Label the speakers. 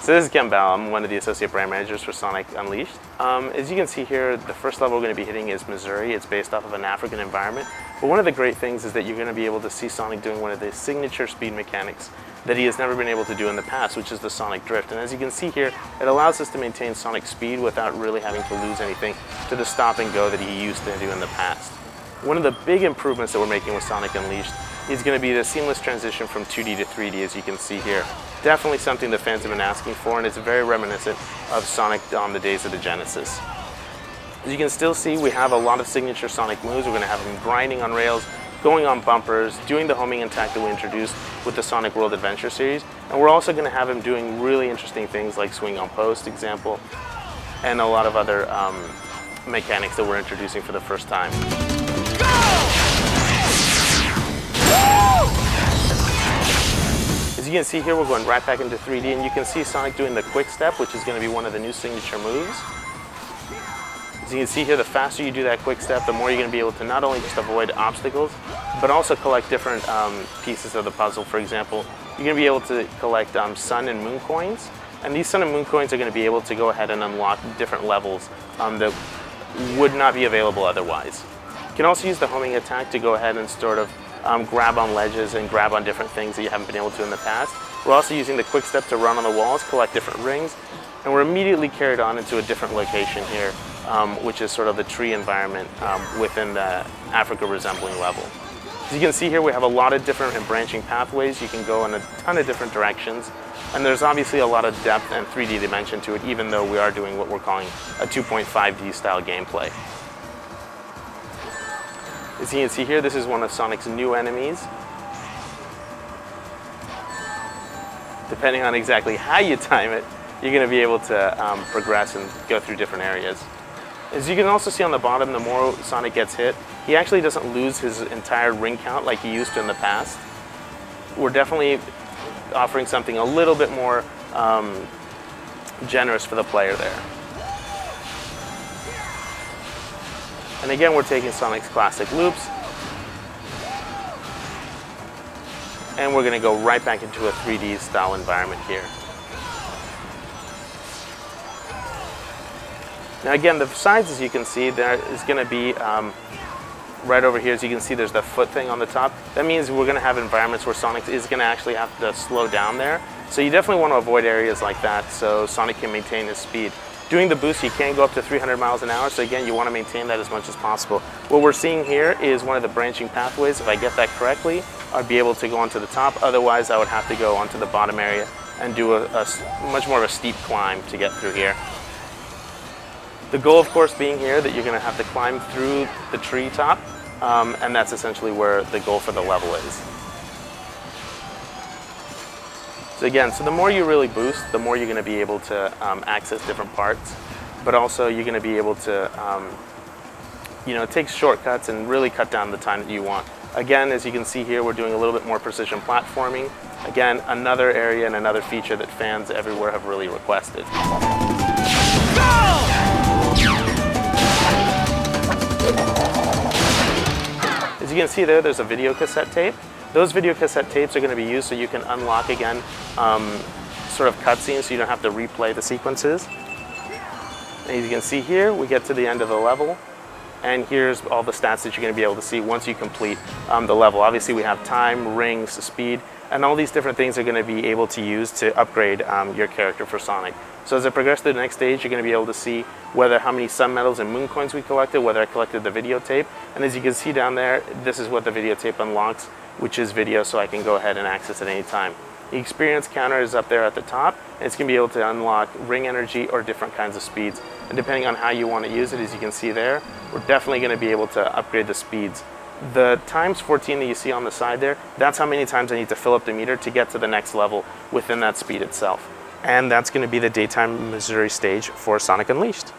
Speaker 1: So this is Ken Bell. I'm one of the associate brand managers for Sonic Unleashed. As you can see here, the first level we're going to be hitting is Missouri. It's based off of an African environment. But one of the great things is that you're going to be able to see Sonic doing one of the signature speed mechanics that he has never been able to do in the past, which is the Sonic Drift. And as you can see here, it allows us to maintain Sonic speed without really having to lose anything to the stop and go that he used to do in the past. One of the big improvements that we're making with Sonic Unleashed is going to be the seamless transition from 2D to 3D, as you can see here. Definitely something that fans have been asking for, and it's very reminiscent of Sonic on the days of the Genesis. As you can still see, we have a lot of signature Sonic moves. We're going to have him grinding on rails, going on bumpers, doing the homing attack that we introduced with the Sonic World Adventure series. And we're also going to have him doing really interesting things like swing on post, example, and a lot of other mechanics that we're introducing for the first time. As you can see here, we're going right back into 3D, and you can see Sonic doing the quick step, which is going to be one of the new signature moves. As you can see here, the faster you do that quick step, the more you're going to be able to not only just avoid obstacles, but also collect different pieces of the puzzle. For example, you're going to be able to collect sun and moon coins, and these sun and moon coins are going to be able to go ahead and unlock different levels that would not be available otherwise. You can also use the homing attack to go ahead and sort of grab on ledges and grab on different things that you haven't been able to in the past. We're also using the quick step to run on the walls, collect different rings, and we're immediately carried on into a different location here, which is sort of the tree environment within the Africa resembling level. As you can see here, we have a lot of different and branching pathways. You can go in a ton of different directions, and there's obviously a lot of depth and 3D dimension to it, even though we are doing what we're calling a 2.5D style gameplay. As you can see here, this is one of Sonic's new enemies. Depending on exactly how you time it, you're going to be able to progress and go through different areas. As you can also see on the bottom, the more Sonic gets hit, he actually doesn't lose his entire ring count like he used to in the past. We're definitely offering something a little bit more generous for the player there. And again, we're taking Sonic's classic loops, and we're going to go right back into a 3D style environment here. Now again, the sides, as you can see, there is going to be right over here. As you can see, there's the foot thing on the top. That means we're going to have environments where Sonic is going to actually have to slow down there. So you definitely want to avoid areas like that so Sonic can maintain his speed. Doing the boost, you can go up to 300 miles an hour, so again, you want to maintain that as much as possible. What we're seeing here is one of the branching pathways. If I get that correctly, I'd be able to go onto the top. Otherwise, I would have to go onto the bottom area and do a much more of a steep climb to get through here. The goal, of course, being here that you're going to have to climb through the tree top, and that's essentially where the goal for the level is. So again, so the more you really boost, the more you're going to be able to access different parts, but also you're going to be able to take shortcuts and really cut down the time that you want. Again, as you can see here, we're doing a little bit more precision platforming. Again, another area and another feature that fans everywhere have really requested. As you can see there's a video cassette tape. Those video cassette tapes are going to be used so you can unlock again sort of cutscenes so you don't have to replay the sequences. And as you can see here, we get to the end of the level, and here's all the stats that you're going to be able to see once you complete the level. Obviously we have time, rings, speed, and all these different things are going to be able to use to upgrade your character for Sonic. So as I progress to the next stage, you're going to be able to see how many sun medals and moon coins we collected, whether I collected the videotape, and as you can see down there, this is what the videotape unlocks, which is video, so I can go ahead and access it any time. The experience counter is up there at the top, and it's going to be able to unlock ring energy or different kinds of speeds. And depending on how you want to use it, as you can see there, we're definitely going to be able to upgrade the speeds. The times 14 that you see on the side there, that's how many times I need to fill up the meter to get to the next level within that speed itself. And that's going to be the daytime Missouri stage for Sonic Unleashed.